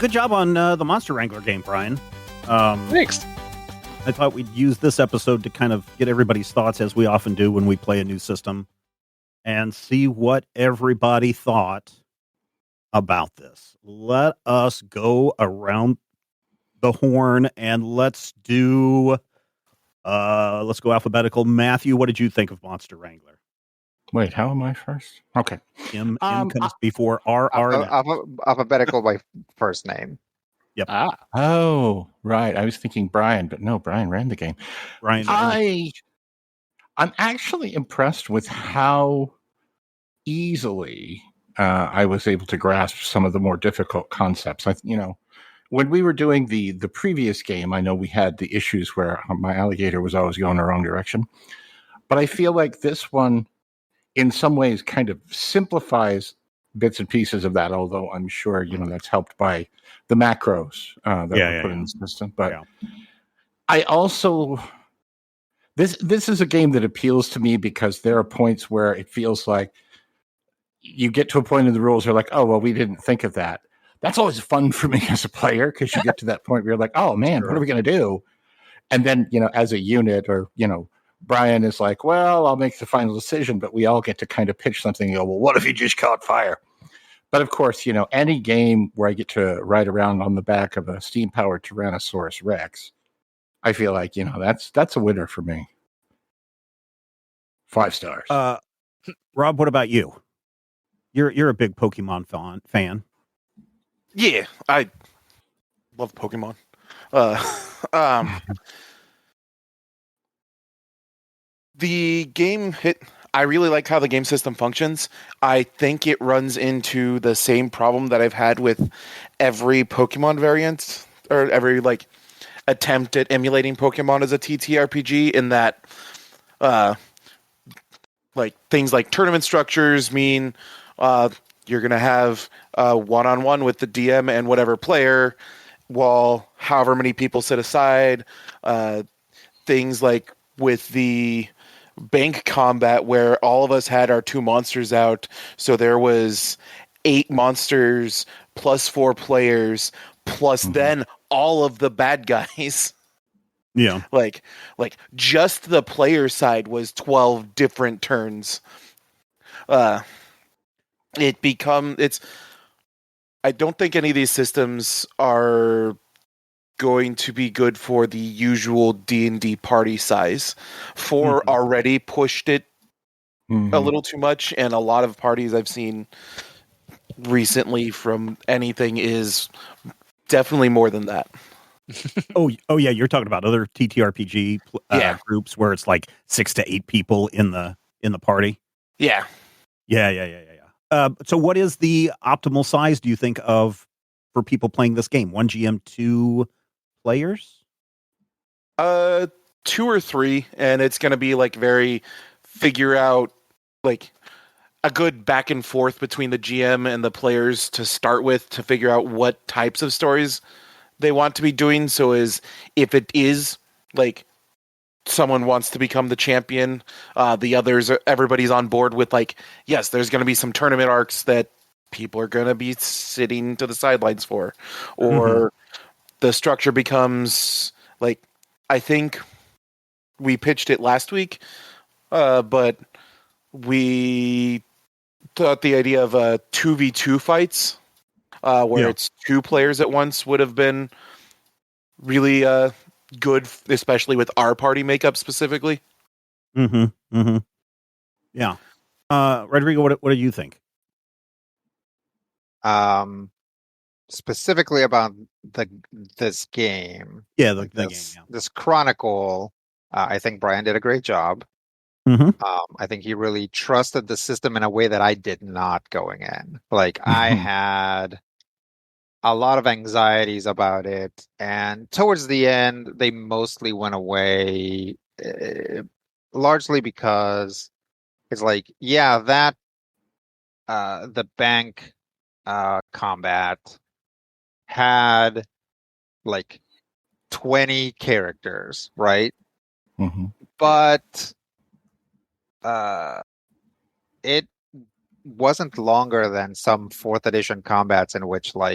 good job on the Monster Wrangler game, Brian. Thanks. I thought we'd use this episode to kind of get everybody's thoughts, as we often do when we play a new system, and see what everybody thought about this. Let us go around the horn and let's go alphabetical. Matthew, what did you think of Monster Wrangler? Wait, how am I first? Okay. M comes before R and F. Alphabetical by first name. Yep. Oh, right. I was thinking Brian, but no, Brian ran the game. Brian, I'm actually impressed with how easily I was able to grasp some of the more difficult concepts. When we were doing the previous game, I know we had the issues where my alligator was always going the wrong direction. But I feel like this one, in some ways, kind of simplifies bits and pieces of that, although I'm sure, that's helped by the macros that were put in the system. But I also... This is a game that appeals to me because there are points where it feels like you get to a point in the rules, you're like, oh, well, we didn't think of that. That's always fun for me as a player because you get to that point where you're like, oh, man, what are we going to do? And then, as a unit or, Brian is like, well, I'll make the final decision, but we all get to kind of pitch something and go, well, what if you just caught fire? But of course, any game where I get to ride around on the back of a steam-powered Tyrannosaurus Rex, I feel like, that's a winner for me. 5 stars. Rob, what about you? You're a big Pokemon fan. Yeah, I love Pokemon. The game I really like how the game system functions. I think it runs into the same problem that I've had with every Pokemon variant or every attempt at emulating Pokemon as a TTRPG, in that things like tournament structures mean you're going to have one-on-one with the DM and whatever player, while however many people sit aside. Things like with the bank combat where all of us had our 2 monsters out, so there was 8 monsters plus 4 players plus then all of the bad guys. Yeah. Like just the player side was 12 different turns. I don't think any of these systems are going to be good for the usual D&D party size. 4 already pushed it a little too much, and a lot of parties I've seen recently from anything is definitely more than that. Oh yeah, you're talking about other TTRPG groups where it's like 6 to 8 people in the party. Yeah. So what is the optimal size, do you think, for people playing this game? 1 GM, 2 players? 2 or 3, and it's going to be very figure out a good back and forth between the GM and the players to start with, to figure out what types of stories they want to be doing. So if it is someone wants to become the champion, everybody's on board with yes, there's going to be some tournament arcs that people are going to be sitting to the sidelines for, or the structure becomes I think we pitched it last week, but we thought the idea of 2v2 fights, where it's 2 players at once, would have been really good, especially with our party makeup specifically. Yeah. Rodrigo, what do you think? Specifically about this game. Yeah, the game. Yeah. This Chronicle, I think Brian did a great job. I think he really trusted the system in a way that I did not going in. I had a lot of anxieties about it, and towards the end, they mostly went away, largely because it's that the bank combat had 20 characters, right? But it wasn't longer than some 4th edition combats in which there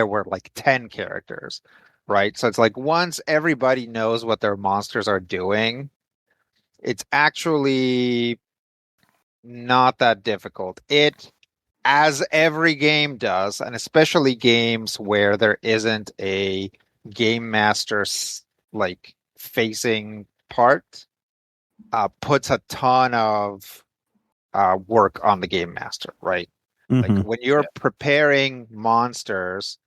were like 10 characters, right? So it's like once everybody knows what their monsters are doing, it's actually not that difficult. As every game does, and especially games where there isn't a game master like facing part, puts a ton of work on the game master, right? Like when you're preparing monsters,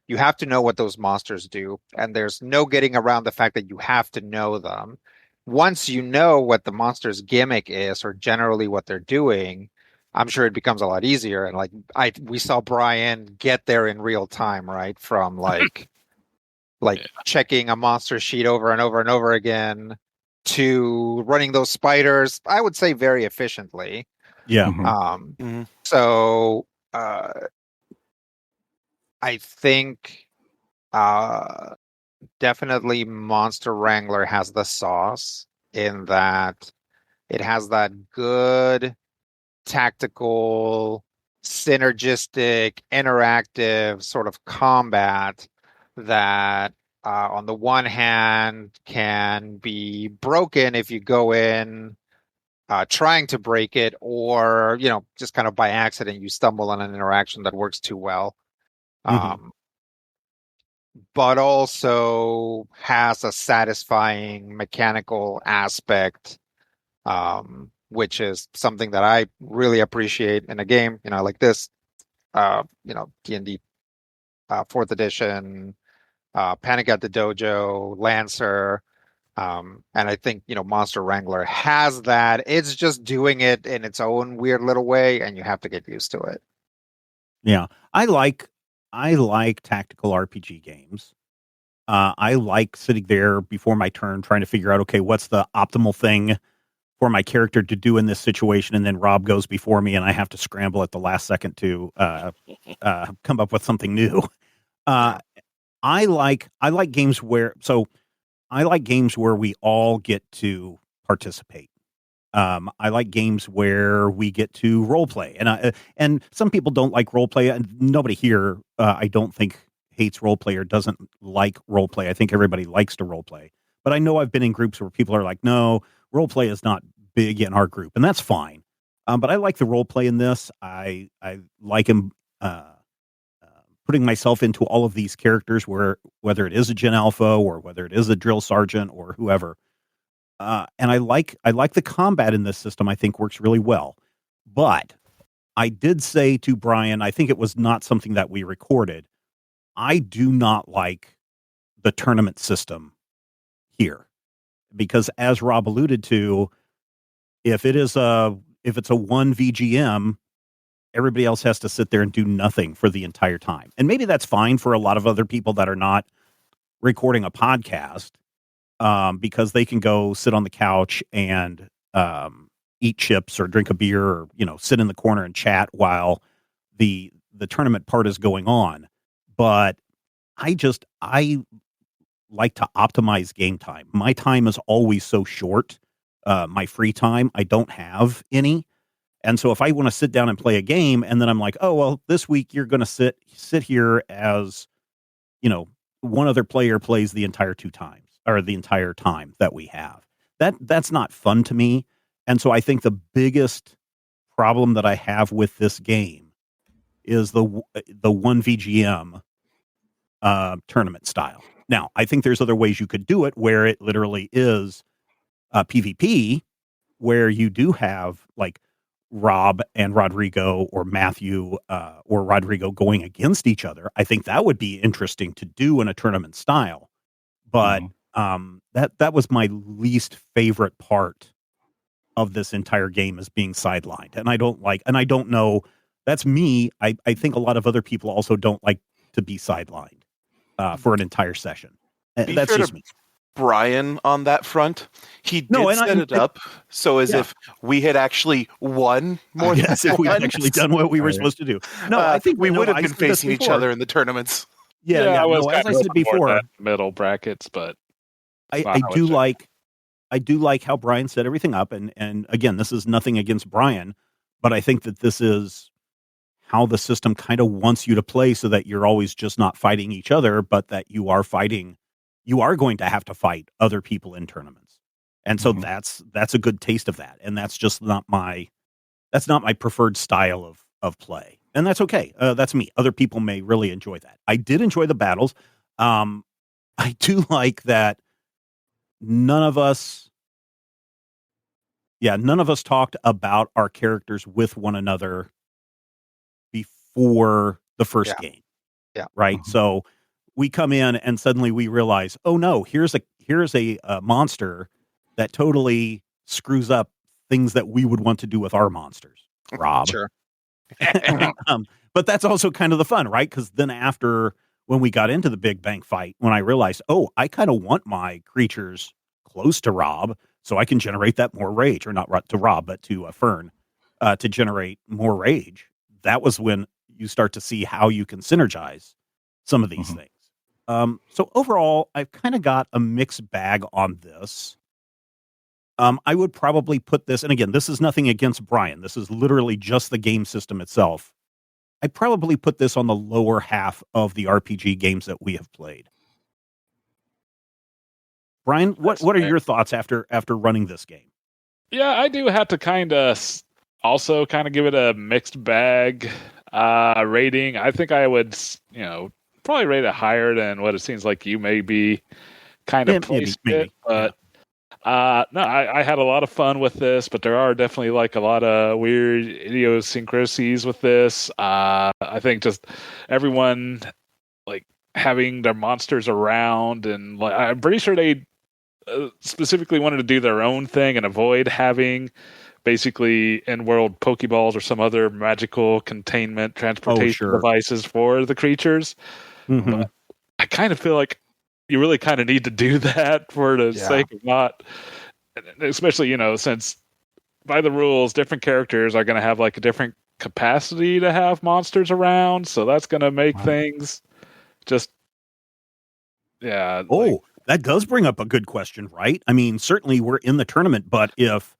you have to know what those monsters do, and there's no getting around the fact that you have to know them. Once you know what the monster's gimmick is, or generally what they're doing, I'm sure it becomes a lot easier. And we saw Brian get there in real time, right? From checking a monster sheet over and over and over again to running those spiders, I would say very efficiently. Yeah. So I think definitely Monster Wrangler has the sauce in that it has that good tactical, synergistic, interactive sort of combat that on the one hand can be broken if you go in trying to break it, or just kind of by accident you stumble on an interaction that works too well. But also has a satisfying mechanical aspect, which is something that I really appreciate in a game, like this, D&D 4th edition, Panic at the Dojo, Lancer. And I think, Monster Wrangler has that. It's just doing it in its own weird little way, and you have to get used to it. Yeah. I like tactical RPG games. I like sitting there before my turn trying to figure out, okay, what's the optimal thing for my character to do in this situation, and then Rob goes before me and I have to scramble at the last second to come up with something new. I like games where we all get to participate. I like games where we get to role play, and some people don't like role play, and nobody here, I don't think, hates role play or doesn't like role play. I think everybody likes to role play, but I know I've been in groups where people are like, no, role play is not big in our group, and that's fine. But I like the role play in this. I like him putting myself into all of these characters, whether it is a Gen Alpha or whether it is a drill sergeant or whoever. And I like the combat in this system. I think works really well. But I did say to Brian, I think it was not something that we recorded, I do not like the tournament system here, because as Rob alluded to, if it's a 1 VGM, everybody else has to sit there and do nothing for the entire time. And maybe that's fine for a lot of other people that are not recording a podcast, because they can go sit on the couch and eat chips or drink a beer, or sit in the corner and chat while the tournament part is going on. But I like to optimize game time. My time is always so short. My free time, I don't have any. And so if I want to sit down and play a game, and then I'm like, oh, well, this week you're going to sit here as, one other player plays the entire 2 times, or the entire time that we have. That's not fun to me. And so I think the biggest problem that I have with this game is the 1 VGM tournament style. Now, I think there's other ways you could do it where it literally is PvP, where you do have like Rob and Rodrigo, or Matthew or Rodrigo going against each other. I think that would be interesting to do in a tournament style. But that was my least favorite part of this entire game, is being sidelined. And I don't know, that's me. I think a lot of other people also don't like to be sidelined for an entire session. That's just me. Brian on that front, he did set it up so as if we had actually won more than if we had actually done what we were supposed to do. No, I think we would have been facing each other in the tournaments. I was as I said before, middle brackets, but I do like how Brian set everything up, and again, this is nothing against Brian, But I think that this is how the system kind of wants you to play, so that you're always just not fighting each other, but that you are going to have to fight other people in tournaments. And so that's a good taste of that. And that's just not my preferred style of play. And that's okay. That's me. Other people may really enjoy that. I did enjoy the battles. I do like that none of us talked about our characters with one another before the first game. Yeah. Right. So we come in and suddenly we realize, oh no, here's a monster that totally screws up things that we would want to do with our monsters. Rob. Sure. But that's also kind of the fun, right? Because then after, when we got into the big bang fight, when I realized, oh, I kind of want my creatures close to Rob so I can generate that more rage, or not to Rob, but to Fern, to generate more rage. That was when you start to see how you can synergize some of these things. So overall, I've kind of got a mixed bag on this. I would probably put this, and again, this is nothing against Brian. This is literally just the game system itself. I'd probably put this on the lower half of the RPG games that we have played. Brian, what are your thoughts after running this game? Yeah, I do have to kind of also give it a mixed bag rating. I think I would, probably rate it higher than what it seems like you may be placed it. But no, I had a lot of fun with this, but there are definitely a lot of weird idiosyncrasies with this. I think just everyone having their monsters around, and I'm pretty sure they specifically wanted to do their own thing and avoid having basically in-world Pokeballs or some other magical containment transportation devices for the creatures. But I kind of feel like you really kind of need to do that for the sake of not, especially, since by the rules, different characters are going to have a different capacity to have monsters around. So that's going to make things just, that does bring up a good question, right? I mean, certainly we're in the tournament, but if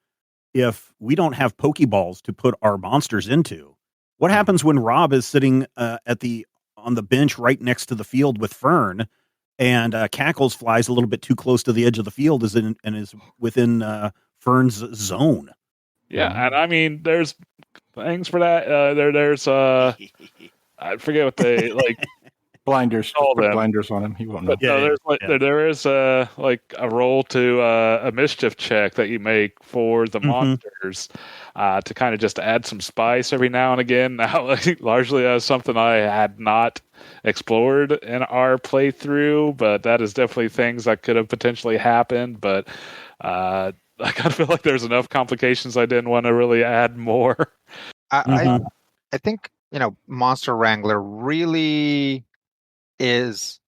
we don't have Pokeballs to put our monsters into, what happens when Rob is sitting on the bench right next to the field with Fern, and Cackles flies a little bit too close to the edge of the field and is within Fern's zone? Yeah, and I mean, there's things for that. There's I forget what they blinders. Put blinders on him. He won't know. There is a roll to a mischief check that you make for the monsters to kind of just add some spice every now and again. Now, largely as something I had not explored in our playthrough, but that is definitely things that could have potentially happened. But I kind of feel like there's enough complications I didn't want to really add more. I think Monster Wrangler really is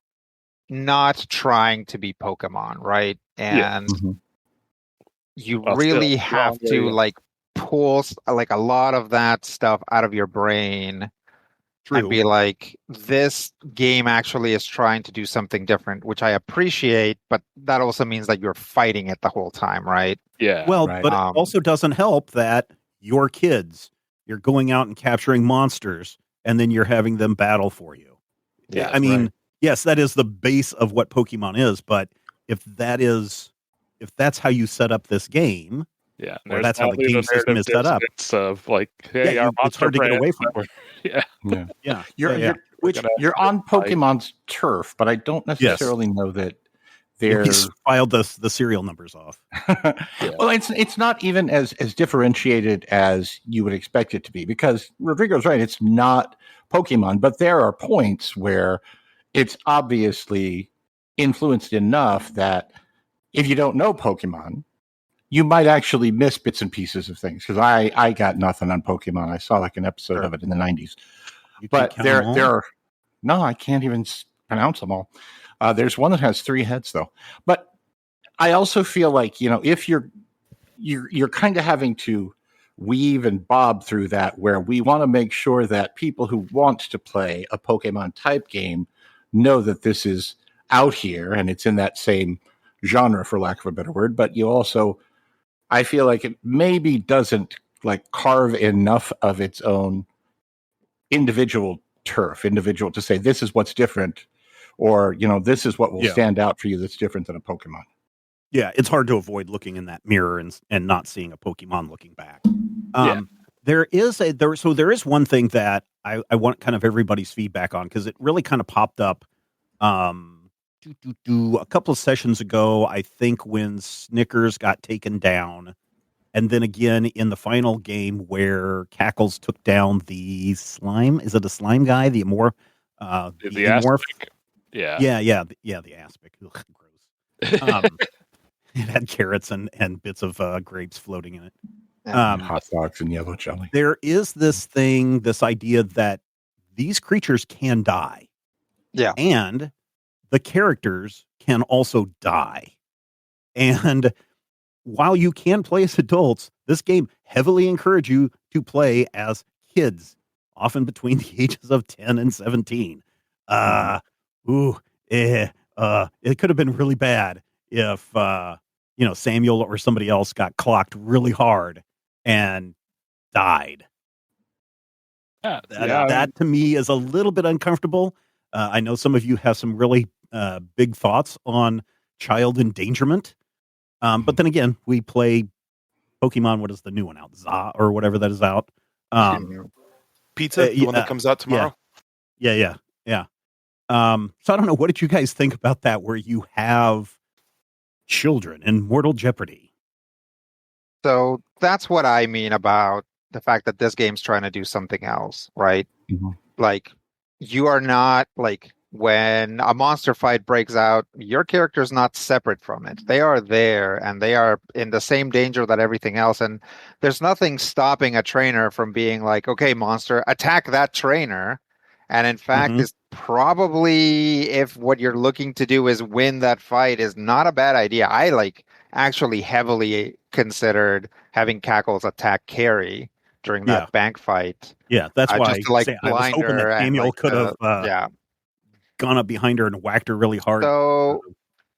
not trying to be Pokemon, right? And you really have to pull a lot of that stuff out of your brain. True. And be like, this game actually is trying to do something different, which I appreciate, but that also means that you're fighting it the whole time, right? Yeah. Well, but it also doesn't help that you're going out and capturing monsters, and then you're having them battle for you. Yeah. I mean, yes, that is the base of what Pokemon is, but if that's how you set up this game, or that's how the game system is set up, of hey, it's hard to get away from it. You're on Pokemon's turf, but I don't necessarily know that they're filed the serial numbers off. Well, it's not even as differentiated as you would expect it to be, because Rodrigo's right. It's not Pokemon, but there are points where it's obviously influenced enough that if you don't know Pokemon, you might actually miss bits and pieces of things. Because I got nothing on Pokemon. I saw an episode of it in the 90s. But there are no, I can't even pronounce them all. There's one that has 3 heads though. But I also feel like, if you're kind of having to weave and bob through that, where we want to make sure that people who want to play a Pokemon type game know that this is out here and it's in that same genre, for lack of a better word. But you also, I feel like it maybe doesn't like carve enough of its own individual turf, individual to say this is what's different, or this is what will stand out for you that's different than a Pokemon. Yeah, it's hard to avoid looking in that mirror and not seeing a Pokemon looking back. There is one thing that I want kind of everybody's feedback on, because it really kind of popped up a couple of sessions ago, I think, when Snickers got taken down, and then again in the final game where Cackles took down the slime. Is it a slime guy? The Amorph? The Amorph? Yeah, the Aspic. Ugh, gross. It had carrots and bits of grapes floating in it. Hot dogs and yellow jelly. There is this idea that these creatures can die. Yeah. And the characters can also die. And while you can play as adults, this game heavily encourages you to play as kids, often between the ages of 10 and 17. It could have been really bad if Samuel or somebody else got clocked really hard and died. That to me is a little bit uncomfortable. I know some of you have some really big thoughts on child endangerment. But then again, we play Pokemon. What is the new one out? ZA or whatever that is out. Pizza, the one that comes out tomorrow. Yeah. So I don't know. What did you guys think about that, where you have children in mortal jeopardy? So that's what I mean about the fact that this game's trying to do something else, right? Mm-hmm. Like, you are not, like, when a monster fight breaks out, your character's not separate from it. They are there, and they are in the same danger that everything else. And there's nothing stopping a trainer from being like, okay, monster, attack that trainer. And in fact, is probably, if what you're looking to do is win that fight, is not a bad idea. I actually heavily considered having Cackles attack Carrie during that bank fight. Yeah, that's why just to, like, I was hoping that Samuel could have gone up behind her and whacked her really hard. So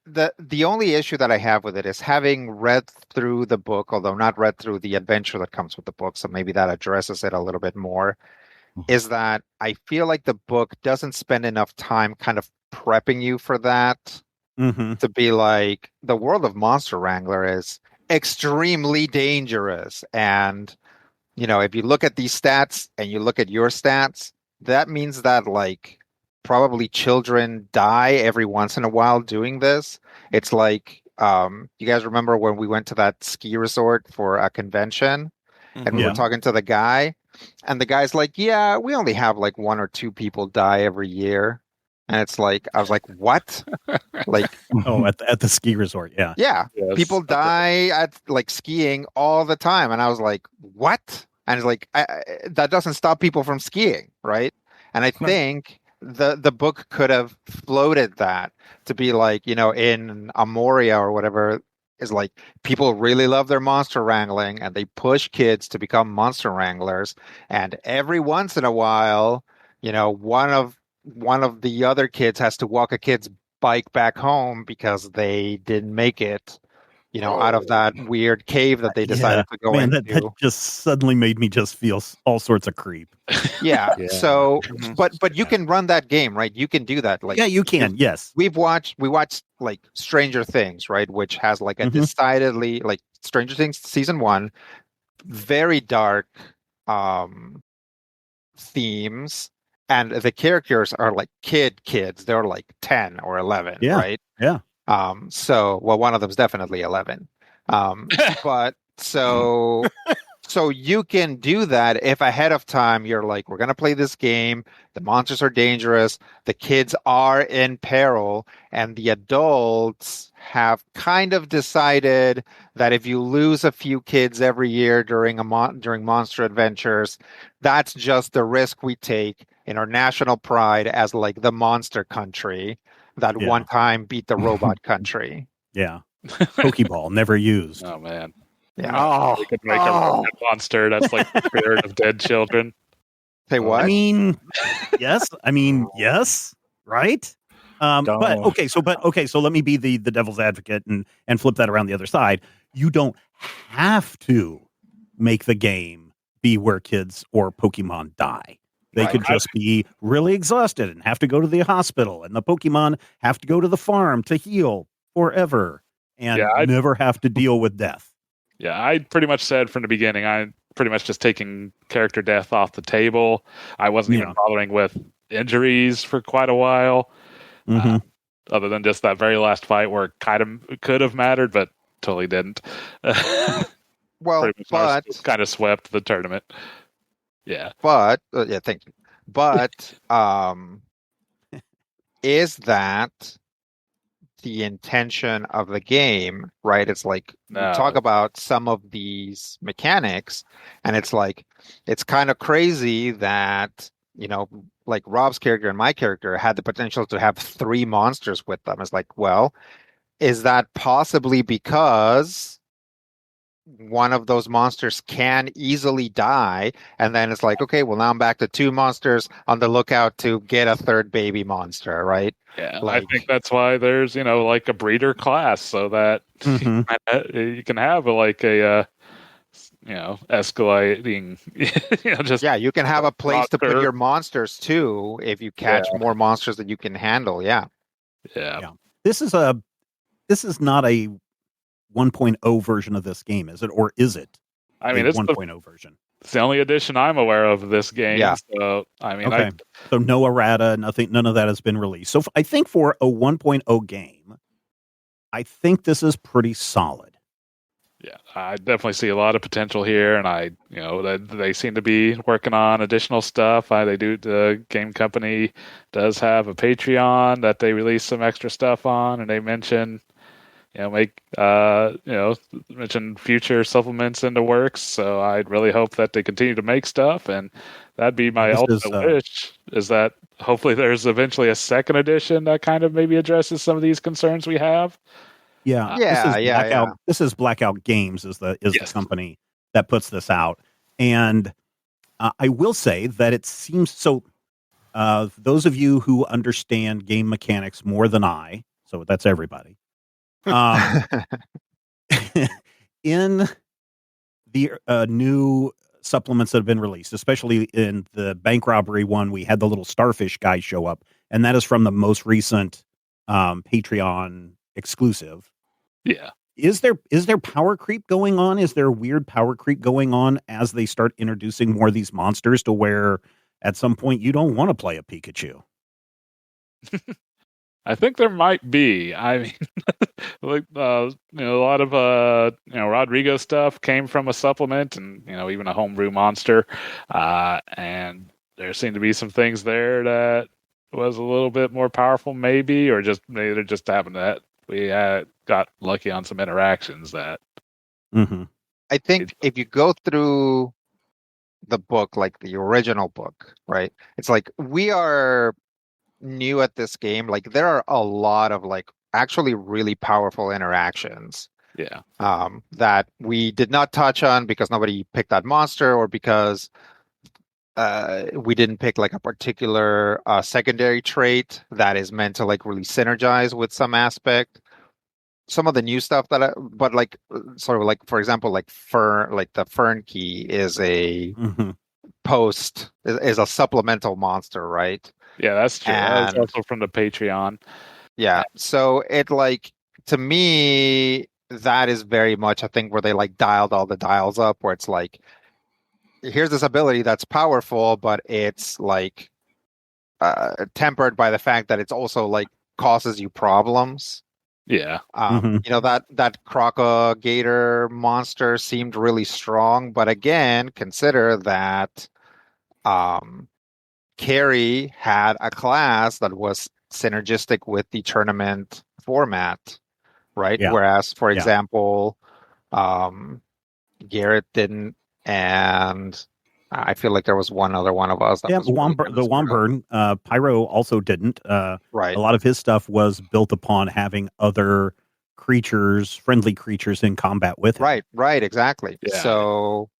the only issue that I have with it is, having read through the book, although not read through the adventure that comes with the book, so maybe that addresses it a little bit more, is that I feel like the book doesn't spend enough time kind of prepping you for that. To be like, the world of Monster Wrangler is extremely dangerous. And, if you look at these stats and you look at your stats, that means that, like, probably children die every once in a while doing this. It's like, you guys remember when we went to that ski resort for a convention and we were talking to the guy, and the guy's like, yeah, we only have like 1 or 2 people die every year. And it's like, I was like, what? Like, at the ski resort. Yeah. Yes. People die at, like, skiing all the time. And I was like, what? And it's like, that doesn't stop people from skiing. Right. And I think the book could have floated that to be like, in Amoria or whatever, is like, people really love their monster wrangling and they push kids to become monster wranglers. And every once in a while, one of the other kids has to walk a kid's bike back home because they didn't make it, out of that weird cave that they decided to go into. That just suddenly made me just feel all sorts of creep. Yeah. So, but you can run that game, right? You can do that. Like, yeah, you can. Yes. We watched like Stranger Things, right? Which has like a decidedly, like, Stranger Things season 1, very dark themes. And the characters are like kids. They're like 10 or 11, right? Yeah. So, well, one of them's definitely 11. But so you can do that if ahead of time you're like, we're going to play this game. The monsters are dangerous. The kids are in peril. And the adults have kind of decided that if you lose a few kids every year during monster adventures, that's just the risk we take in our national pride as, like, the monster country that one time beat the robot country. Yeah. Pokeball, never used. Oh, man. Yeah. We could make a monster that's like the spirit of dead children. Say what? I mean, yes. Right? But okay, so let me be the devil's advocate and flip that around the other side. You don't have to make the game be where kids or Pokemon die. They could just be really exhausted and have to go to the hospital, and the Pokemon have to go to the farm to heal forever and never have to deal with death. Yeah, I pretty much said from the beginning, I'm pretty much just taking character death off the table. I wasn't even bothering with injuries for quite a while, other than just that very last fight where it could have mattered, but totally didn't. Well, but kind of swept the tournament. Yeah, but thank you. But is that the intention of the game, right? It's like we talk about some of these mechanics, and it's like it's kind of crazy that, you know, like Rob's character and my character had the potential to have 3 monsters with them. It's like, well, is that possibly because one of those monsters can easily die, and then it's like, okay, well, now I'm back to 2 monsters on the lookout to get a 3rd baby monster, right? Yeah, I think that's why there's, like a breeder class, so that you can have like a escalating, you can have a place to put your monsters too if you catch more monsters that you can handle. Yeah. This is not a 1.0 version of this game, is it? Or is it? I mean, it's 1.0 version. It's the only edition I'm aware of this game. Yeah. So, I mean, so no errata, none of that has been released. So I think for a 1.0 game, I think this is pretty solid. Yeah, I definitely see a lot of potential here, and they seem to be working on additional stuff. The game company does have a Patreon that they release some extra stuff on, and they mention mention future supplements in the works. So I'd really hope that they continue to make stuff, and that'd be my ultimate wish, is that hopefully there's eventually a 2nd edition that kind of maybe addresses some of these concerns we have. This is Blackout Games is the company that puts this out, and I will say that it seems so. Those of you who understand game mechanics more than I, so that's everybody. In the new supplements that have been released, especially in the bank robbery one, we had the little starfish guy show up, and that is from the most recent Patreon exclusive. Yeah. Is there power creep going on? Is there weird power creep going on as they start introducing more of these monsters to where at some point you don't want to play a Pikachu? I think there might be. I mean, like a lot of Rodrigo stuff came from a supplement, and even a homebrew monster, and there seemed to be some things there that was a little bit more powerful, maybe, or just maybe it just happened that we got lucky on some interactions that. I think if you go through the book, like the original book, right? It's like we are new at this game. Like there are a lot of like actually really powerful interactions that we did not touch on because nobody picked that monster, or because we didn't pick like a particular secondary trait that is meant to like really synergize with some aspect. Some of the new stuff but like sort of like, for example, like the Fern Key is a is a supplemental monster, right? Yeah, that's true. That's also from the Patreon. Yeah. So it, like, to me, that is very much a thing where they like dialed all the dials up, where it's like, here's this ability that's powerful, but it's like tempered by the fact that it's also like causes you problems. Yeah. That Crocagator monster seemed really strong, but again, consider that Carrie had a class that was synergistic with the tournament format, right? Yeah. Whereas, for example, Garrett didn't, and I feel like there was one other one of us. The Womburn, Pyro also didn't. Right. A lot of his stuff was built upon having other friendly creatures in combat with him. Right, exactly. Yeah. So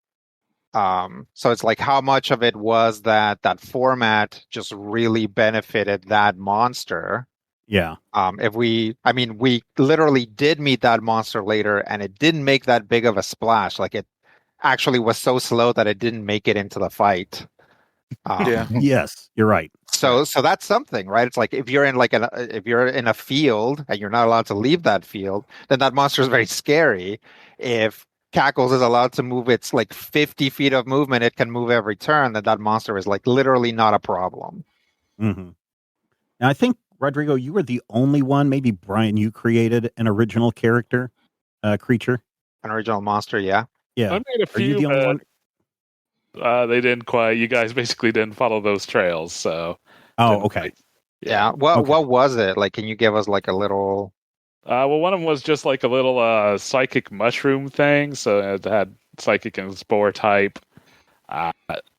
it's like, how much of it was that format just really benefited that monster? Yeah. We literally did meet that monster later, and it didn't make that big of a splash. Like actually was so slow that it didn't make it into the fight. Yeah. Yes, you're right. So that's something, right? It's like if you're in a field and you're not allowed to leave that field, then that monster is very scary. If Cackles is allowed to move its like 50 feet of movement, it can move every turn, then that monster is like literally not a problem. Mm-hmm. And I think, Rodrigo, you were the only one, maybe Brian, you created an original creature. An original monster, yeah. Yeah. I made a few, Are you the only one? They didn't quite. You guys basically didn't follow those trails, so. Oh, okay. Quite, Yeah. What was it? Like, can you give us like a little? Well, one of them was just like a little psychic mushroom thing, so it had psychic and spore type.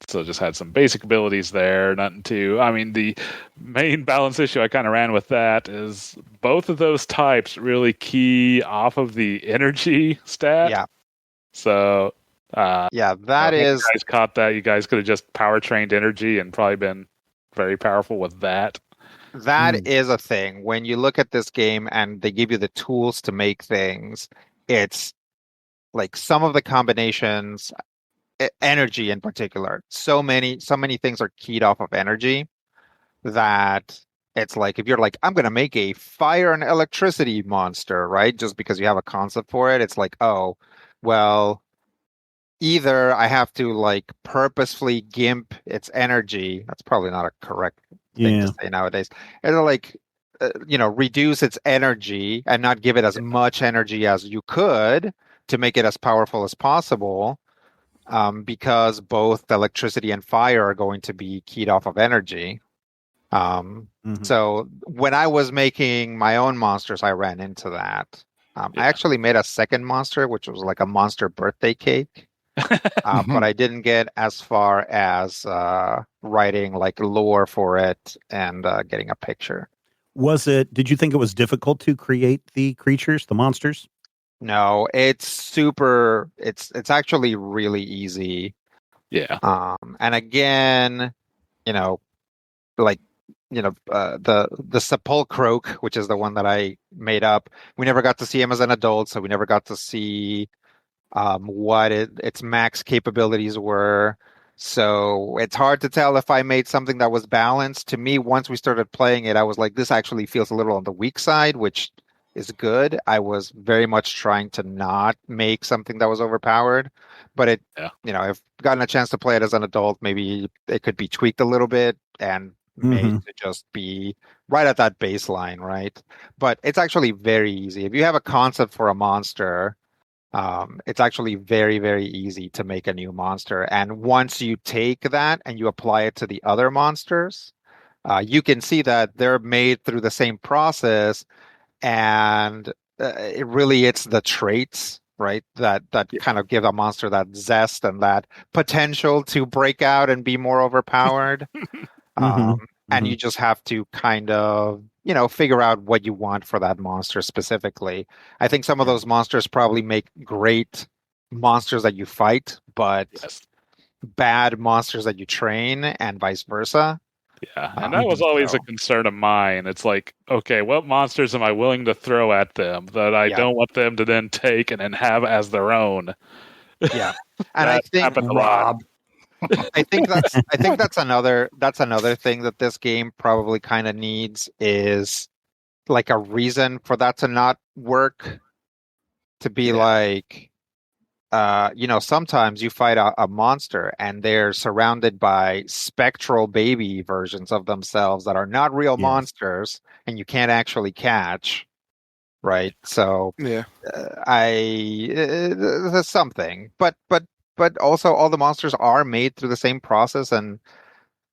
So just had some basic abilities there. Nothing too. I mean, the main balance issue I kind of ran with that is both of those types really key off of the energy stat. Yeah. So. Yeah, that is. You guys caught that. You guys could have just power trained energy and probably been very powerful with that. That is a thing. When you look at this game and they give you the tools to make things, it's like some of the combinations, energy in particular. So many things are keyed off of energy that it's like if you're like, I'm gonna make a fire and electricity monster, right? Just because you have a concept for it, it's like, oh, well, either I have to like purposefully gimp its energy. That's probably not a correct thing to say nowadays. It'll like, reduce its energy and not give it as much energy as you could to make it as powerful as possible. Because both electricity and fire are going to be keyed off of energy. So when I was making my own monsters, I ran into that. I actually made a second monster, which was like a monster birthday cake. But I didn't get as far as writing like lore for it and getting a picture. Did you think it was difficult to create the creatures, the monsters? No, it's actually really easy. Yeah. And again, the Sepulchroak, which is the one that I made up, we never got to see him as an adult, so we never got to see what its max capabilities were. So it's hard to tell if I made something that was balanced. To me, once we started playing it, I was like, this actually feels a little on the weak side, which is good. I was very much trying to not make something that was overpowered, but I've gotten a chance to play it as an adult. Maybe it could be tweaked a little bit and made to just be right at that baseline, right? But it's actually very easy. If you have a concept for a monster, it's actually very, very easy to make a new monster. And once you take that and you apply it to the other monsters, you can see that they're made through the same process. And it's the traits, right, that kind of give a monster that zest and that potential to break out and be more overpowered. And you just have to kind of, figure out what you want for that monster specifically. I think some of those monsters probably make great monsters that you fight, but bad monsters that you train and vice versa. Yeah, and that was always a concern of mine. It's like, okay, what monsters am I willing to throw at them that I don't want them to then take and then have as their own? Yeah, and I think Rob. I think that's another thing that this game probably kind of needs is like a reason for that to not work. To be like, sometimes you fight a monster and they're surrounded by spectral baby versions of themselves that are not real monsters and you can't actually catch. Right. So there's something, but also all the monsters are made through the same process, and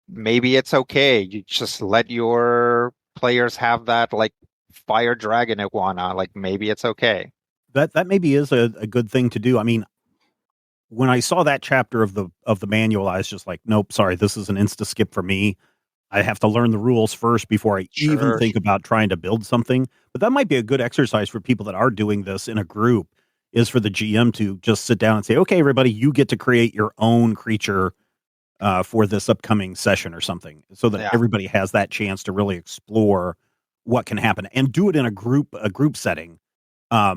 maybe it's okay. You just let your players have that like fire dragon iguana. Like maybe it's okay. That maybe is a good thing to do. I mean, when I saw that chapter of the manual, I was just like, nope, sorry, this is an insta skip for me. I have to learn the rules first before I even think about trying to build something. But that might be a good exercise for people that are doing this in a group, is for the GM to just sit down and say, okay, everybody, you get to create your own creature for this upcoming session or something, so that everybody has that chance to really explore what can happen and do it in a group setting.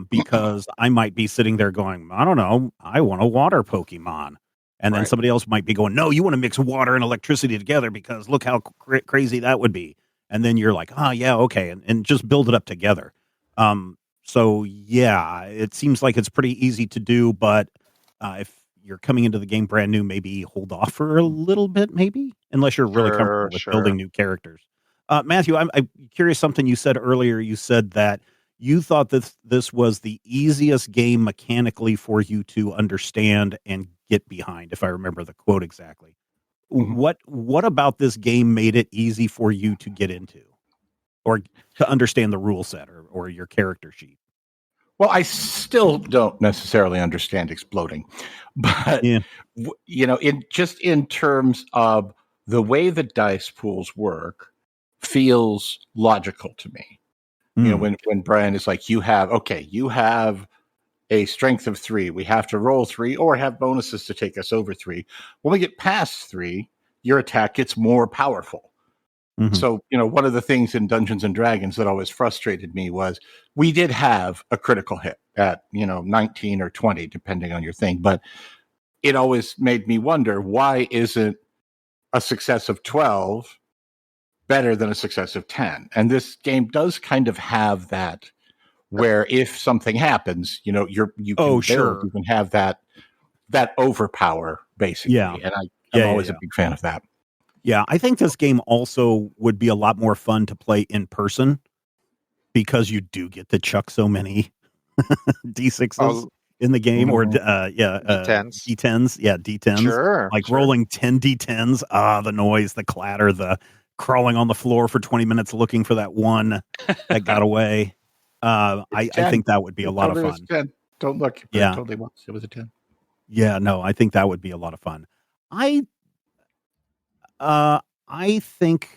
because I might be sitting there going, I don't know, I want a water Pokemon. And then somebody else might be going, no, you want to mix water and electricity together because look how crazy that would be. And then you're like, oh, yeah, okay. And just build it up together. So, yeah, it seems like it's pretty easy to do. But if you're coming into the game brand new, maybe hold off for a little bit, maybe, unless you're really comfortable with building new characters. Matthew, I'm curious something you said earlier. You said that you thought that this was the easiest game mechanically for you to understand and get behind, if I remember the quote exactly. What about this game made it easy for you to get into or to understand the rule set or your character sheet? Well, I still don't necessarily understand exploding, but in terms of the way the dice pools work, feels logical to me. You know, when Brian is like, you have a strength of 3. We have to roll 3 or have bonuses to take us over 3. When we get past 3, your attack gets more powerful. So, one of the things in Dungeons and Dragons that always frustrated me was we did have a critical hit at, 19 or 20, depending on your thing. But it always made me wonder, why isn't a success of 12 better than a success of 10? And this game does kind of have that, where if something happens, you can have that overpower, basically. Yeah. And I'm always a big fan of that. Yeah, I think this game also would be a lot more fun to play in person because you do get to chuck so many D6s in the game, or D10s. D10s. Yeah, D10s. Sure. Rolling 10 D10s. The noise, the clatter, the crawling on the floor for 20 minutes looking for that one that got away. I think that would be a lot of fun. 10. Don't look. Yeah. It totally was. It was a 10. Yeah, no, I think that would be a lot of fun. I think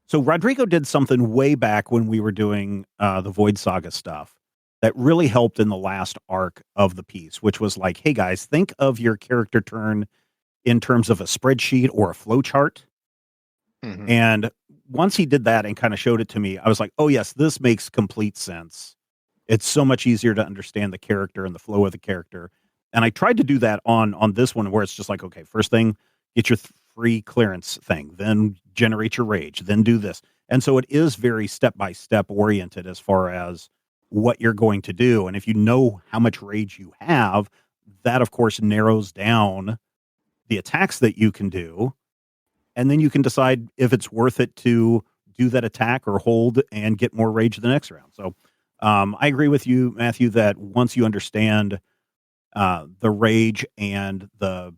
so. Rodrigo did something way back when we were doing the Void Saga stuff that really helped in the last arc of the piece, which was like, hey guys, think of your character turn in terms of a spreadsheet or a flow chart. And once he did that and kind of showed it to me, I was like, oh yes, this makes complete sense. It's so much easier to understand the character and the flow of the character. And I tried to do that on this one, where it's just like, okay, first thing, get your free clearance thing, then generate your rage, then do this. And so it is very step-by-step oriented as far as what you're going to do. And if you know how much rage you have, that of course narrows down the attacks that you can do. And then you can decide if it's worth it to do that attack or hold and get more rage the next round. So I agree with you, Matthew, that once you understand the rage and the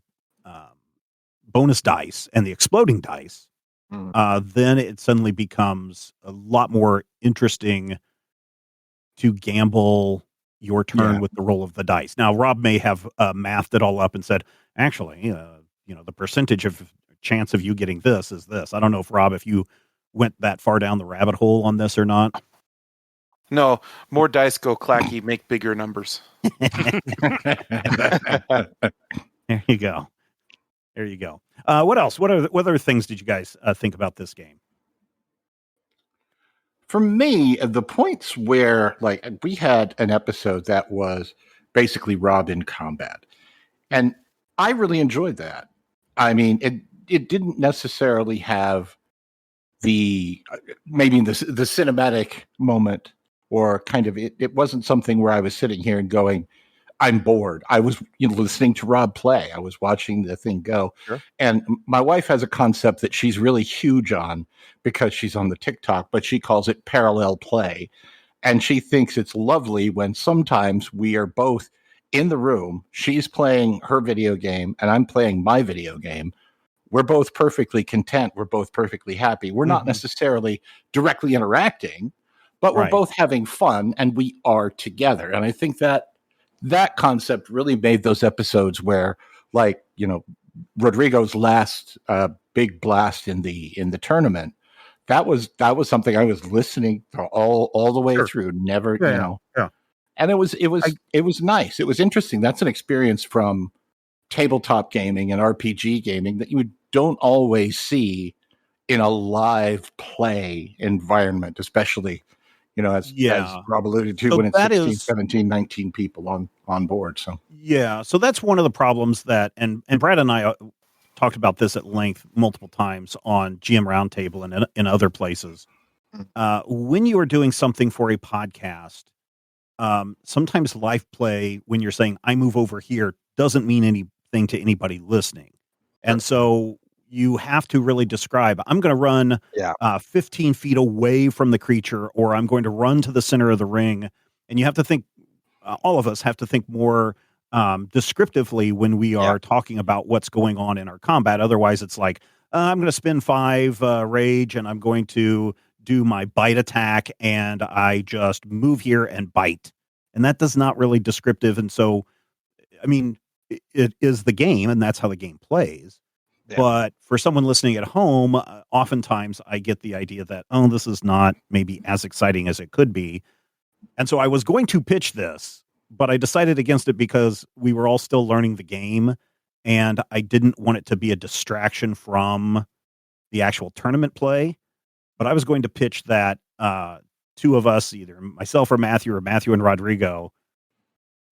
bonus dice and the exploding dice, then it suddenly becomes a lot more interesting to gamble your turn with the roll of the dice. Now, Rob may have mathed it all up and said, actually, the percentage of chance of you getting this is this. I don't know if, Rob, if you went that far down the rabbit hole on this or not. No, more dice go clacky, make bigger numbers. There you go. There you go. What else? What other things did you guys think about this game? For me, the points where, like, we had an episode that was basically Rob in combat, and I really enjoyed that. I mean, it didn't necessarily have the cinematic moment, or kind of it wasn't something where I was sitting here and going, I'm bored. I was listening to Rob play. I was watching the thing go. Sure. And my wife has a concept that she's really huge on because she's on the TikTok, but she calls it parallel play. And she thinks it's lovely when sometimes we are both in the room. She's playing her video game and I'm playing my video game. We're both perfectly content. We're both perfectly happy. We're not necessarily directly interacting, but we're both having fun and we are together. And I think that concept really made those episodes where, like, Rodrigo's last big blast in the tournament, that was something I was listening to all the way through. Never, and it was nice. It was interesting. That's an experience from tabletop gaming and RPG gaming that you don't always see in a live play environment, especially as Yeah. Rob alluded to, So when it's that 16, is- 17, 19 people on board. So Yeah, so that's one of the problems that, and Brad and I talked about this at length multiple times on GM Roundtable and in other places. When you are doing something for a podcast, sometimes live play, when you're saying I move over here, doesn't mean anything to anybody listening. And so you have to really describe, I'm going to run 15 feet away from the creature, or I'm going to run to the center of the ring. And you have to think, all of us have to think more descriptively when we are talking about what's going on in our combat. Otherwise, it's like, I'm going to spend 5 rage and I'm going to do my bite attack and I just move here and bite. And that does not really descriptive. And so, I mean, it is the game and that's how the game plays. Yeah. But for someone listening at home, oftentimes I get the idea that, oh, this is not maybe as exciting as it could be. And so I was going to pitch this, but I decided against it because we were all still learning the game and I didn't want it to be a distraction from the actual tournament play. But I was going to pitch that 2 of us, either myself or Matthew and Rodrigo,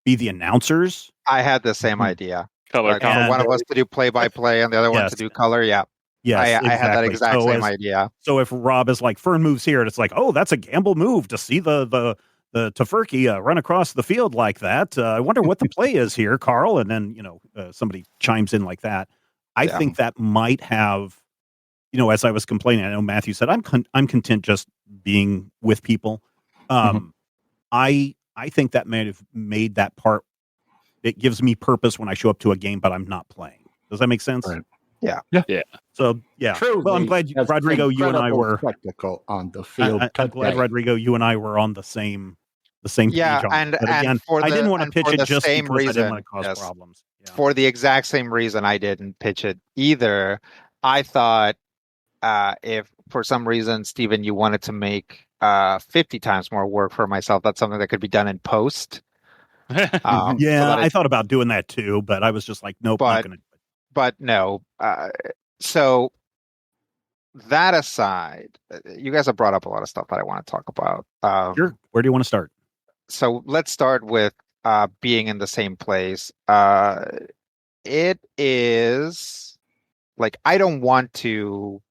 be the announcers. I had the same idea. Color for one of us to do play-by-play and the other one to do color. Yeah. Yes, I had that exact same idea. So if Rob is like, Fern moves here, and it's like, oh, that's a gamble move to see the Tofurky run across the field like that. I wonder what the play is here, Carl. And then, somebody chimes in like that. I think that might have, as I was complaining, I know Matthew said, I'm content just being with people. I think that may have made that part, it gives me purpose when I show up to a game, but I'm not playing. Does that make sense? Right. Yeah. So, yeah. Truly, well, I'm glad, Rodrigo, you and I were spectacle on the field. I'm glad, Rodrigo, you and I were on the same page on it. But again, I didn't want to pitch it just because I didn't want to cause problems. Yeah. For the exact same reason I didn't pitch it either. I thought if for some reason, Stephen, you wanted to make 50 times more work for myself, that's something that could be done in post. I thought about doing that too, but I was just like, nope, not going to. But no. So that aside, you guys have brought up a lot of stuff that I want to talk about. Sure. Where do you want to start? So let's start with being in the same place. It is like, I don't want to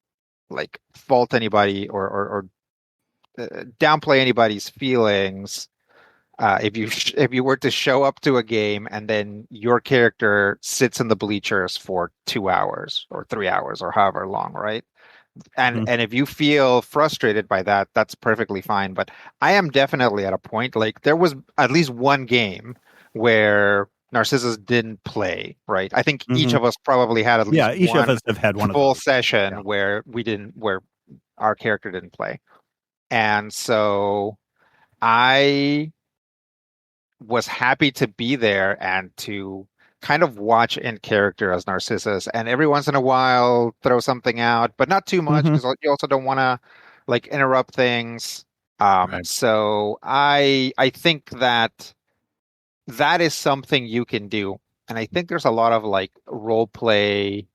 like fault anybody or downplay anybody's feelings. If you were to show up to a game and then your character sits in the bleachers for 2 hours or 3 hours or however long, right? And if you feel frustrated by that, that's perfectly fine. But I am definitely at a point, like there was at least one game where Narcissus didn't play, right? I think each of us probably had at least each of us have had one full session where our character didn't play. And so I was happy to be there and to kind of watch in character as Narcissus, and every once in a while throw something out, but not too much because you also don't want to like interrupt things. Right. So I think that is something you can do, and I think there's a lot of like role play,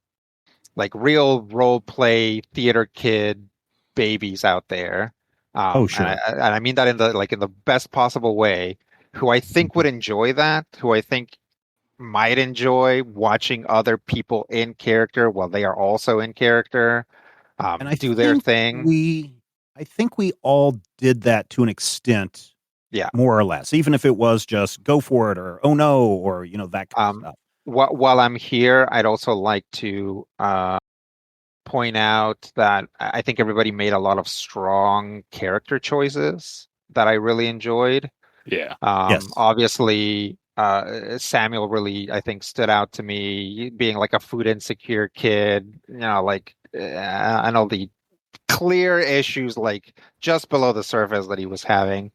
like real role play theater kid babies out there. Sure. And I mean that in the best possible way, who I think would enjoy that, who I think might enjoy watching other people in character while they are also in character, and I do their thing. I think we all did that to an extent, more or less, even if it was just go for it or oh no, or that kind of stuff. While I'm here, I'd also like to point out that I think everybody made a lot of strong character choices that I really enjoyed. Yeah. Yes. Obviously, Samuel really, I think, stood out to me, being like a food insecure kid, like, and all the clear issues, like just below the surface that he was having.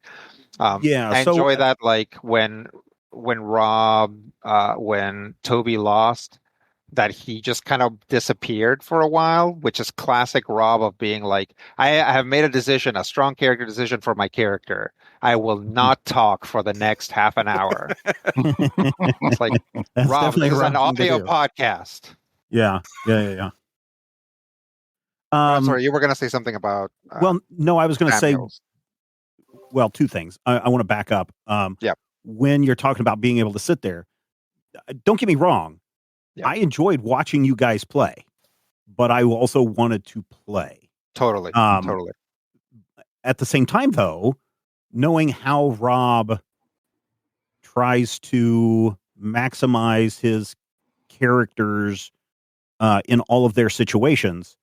I enjoy that, like when Rob, when Toby lost, that he just kind of disappeared for a while, which is classic Rob of being like, I have made a decision, a strong character decision for my character. I will not talk for the next half an hour. It's like, Rob, this is an audio podcast. Yeah. Sorry, you were going to say something about... well, no, I was going to say, well, two things. I want to back up. Yep. When you're talking about being able to sit there, don't get me wrong. Yep. I enjoyed watching you guys play, but I also wanted to play. Totally. At the same time, though, knowing how Rob tries to maximize his characters in all of their situations,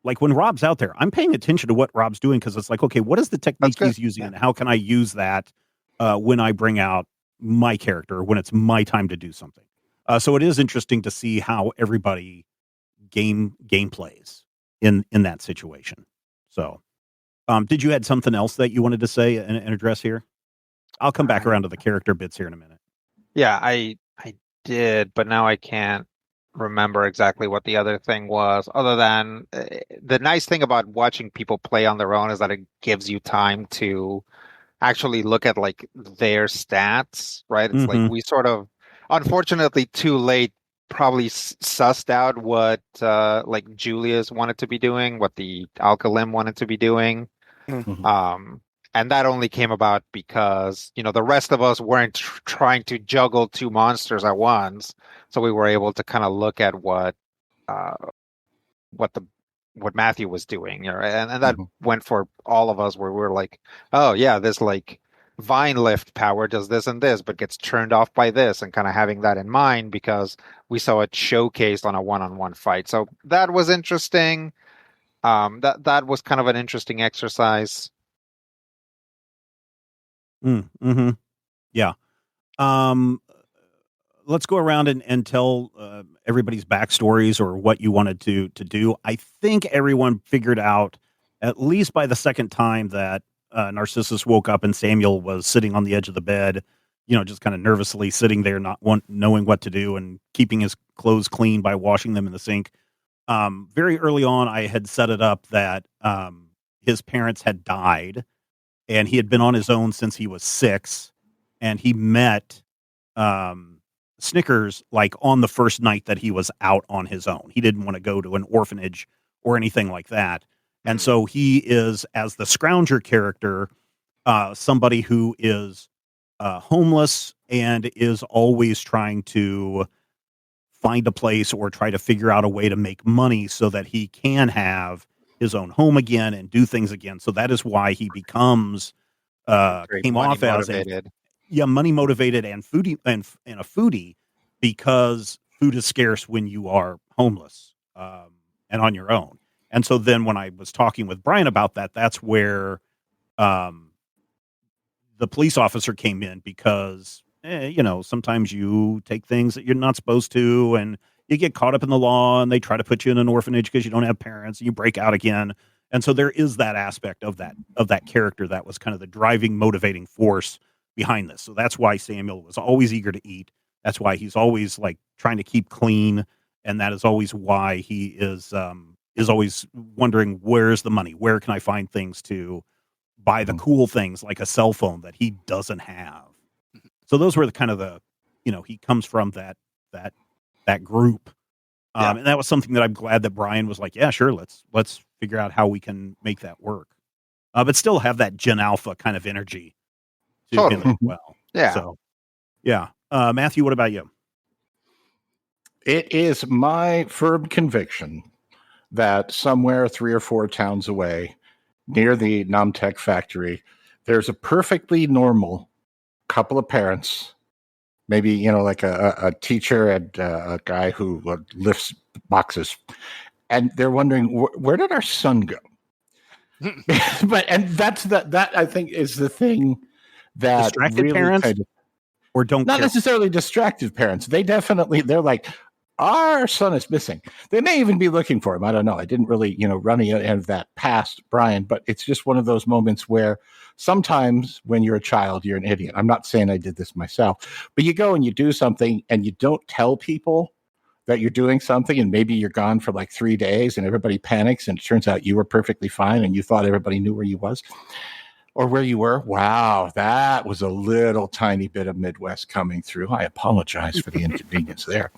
like when Rob's out there, I'm paying attention to what Rob's doing because it's like, okay, what is the technique he's using and how can I use that when I bring out my character, when it's my time to do something? So it is interesting to see how everybody game plays in that situation. So did you add something else that you wanted to say and address here? I'll come back around to the character bits here in a minute. Yeah, I did, but now I can't remember exactly what the other thing was, other than the nice thing about watching people play on their own is that it gives you time to actually look at like their stats, right? It's like we sort of, unfortunately too late, probably sussed out what like Julius wanted to be doing, what the Alkalim wanted to be doing. And that only came about because, the rest of us weren't trying to juggle two monsters at once. So we were able to kind of look at what Matthew was doing. And that went for all of us where we were like, oh yeah, this like vine lift power does this and this, but gets turned off by this, and kind of having that in mind because we saw it showcased on a one-on-one fight. So that was interesting. That was kind of an interesting exercise. Yeah. Let's go around and tell everybody's backstories or what you wanted to do. I think everyone figured out, at least by the second time, that Narcissus woke up and Samuel was sitting on the edge of the bed, just kind of nervously sitting there, not knowing what to do and keeping his clothes clean by washing them in the sink. Very early on, I had set it up that his parents had died, and he had been on his own since he was 6, and he met Snickers like on the first night that he was out on his own. He didn't want to go to an orphanage or anything like that. And so he is, as the Scrounger character, somebody who is homeless and is always trying to find a place or try to figure out a way to make money so that he can have his own home again and do things again. So that is why he becomes came off as money motivated and foodie and a foodie, because food is scarce when you are homeless and on your own. And so then when I was talking with Brian about that, that's where the police officer came in, because sometimes you take things that you're not supposed to, and you get caught up in the law, and they try to put you in an orphanage because you don't have parents, and you break out again. And so there is that aspect of that character that was kind of the driving, motivating force behind this. So that's why Samuel was always eager to eat. That's why he's always like trying to keep clean, and that is always why he is always wondering, where's the money? Where can I find things to buy the cool things like a cell phone that he doesn't have? So those were the kind of he comes from that group. And that was something that I'm glad that Brian was like, yeah, sure. Let's figure out how we can make that work. But still have that Gen Alpha kind of energy to him as well. Yeah. So, yeah. Matthew, what about you? It is my firm conviction that somewhere 3 or 4 towns away, near the Namtech factory, there's a perfectly normal couple of parents, maybe, like a teacher and a guy who lifts boxes, and they're wondering, where did our son go? That I think is the thing that distracted really parents, or don't not care. necessarily distracted parents. They're like, our son is missing. They may even be looking for him. I don't know. I didn't really, run any of that past Brian, but it's just one of those moments where sometimes when you're a child, you're an idiot. I'm not saying I did this myself, but you go and you do something and you don't tell people that you're doing something, and maybe you're gone for like 3 days and everybody panics, and it turns out you were perfectly fine and you thought everybody knew where you was or where you were. Wow, that was a little tiny bit of Midwest coming through. I apologize for the inconvenience there.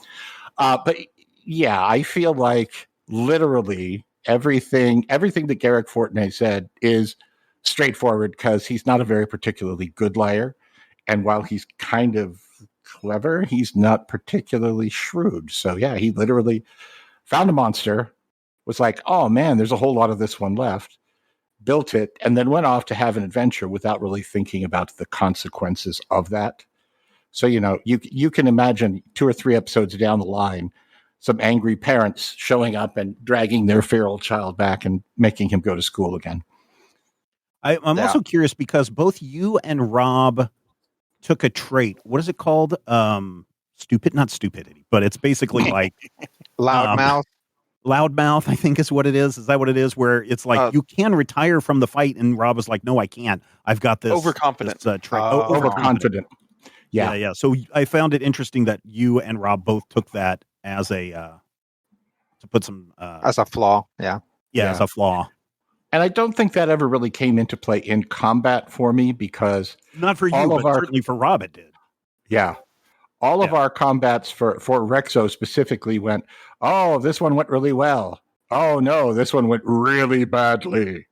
But yeah, I feel like literally everything that Garrick Fortney said is straightforward because he's not a very particularly good liar. And while he's kind of clever, he's not particularly shrewd. So yeah, he literally found a monster, was like, oh man, there's a whole lot of this one left, built it, and then went off to have an adventure without really thinking about the consequences of that. So, you can imagine 2 or 3 episodes down the line, some angry parents showing up and dragging their feral child back and making him go to school again. I'm also curious because both you and Rob took a trait. What is it called? Not stupidity, but it's basically like Loudmouth. Loudmouth, I think is what it is. Is that what it is? Where it's like you can retire from the fight, and Rob was like, "No, I can't. I've got this overconfident trait." Overconfident. Yeah. So I found it interesting that you and Rob both took that as a to put some as a flaw. Yeah, as a flaw. And I don't think that ever really came into play in combat for me because not for you, but certainly for Rob it did. Yeah. All of our combats for Rexo specifically went, oh, this one went really well. Oh, no, this one went really badly.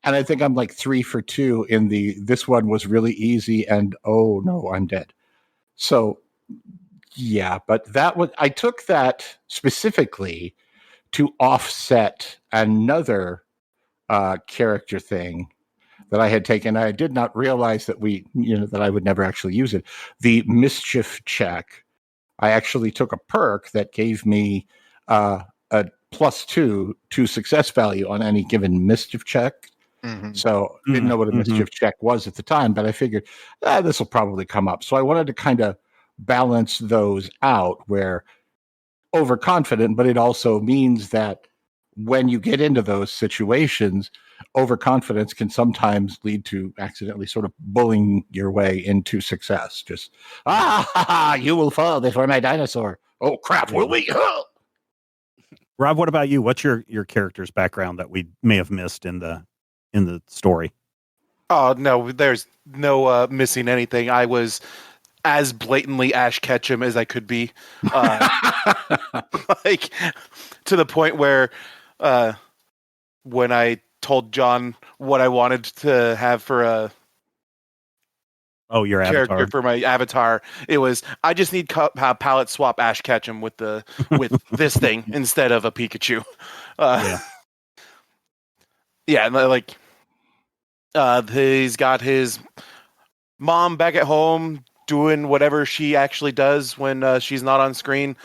And I think I'm like 3 for 2 in this one was really easy and, oh, no, I'm dead. So, yeah, but I took that specifically to offset another character thing that I had taken. I did not realize that that I would never actually use it. The mischief check. I actually took a perk that gave me a +2 to success value on any given mischief check. Mm-hmm. So I didn't know what a mischief check was at the time, but I figured this will probably come up. So I wanted to kind of balance those out where overconfident, but it also means that when you get into those situations, overconfidence can sometimes lead to accidentally sort of bullying your way into success. Just, you will fall before my dinosaur. Oh, crap, will we? Rob, what about you? What's your character's background that we may have missed in the story? Oh, no, there's no missing anything. I was as blatantly Ash Ketchum as I could be. Like, to the point where when I told John what I wanted to have for your character avatar. for my avatar, it was I just need palette swap Ash Ketchum with this thing instead of a Pikachu. Like he's got his mom back at home doing whatever she actually does when she's not on screen.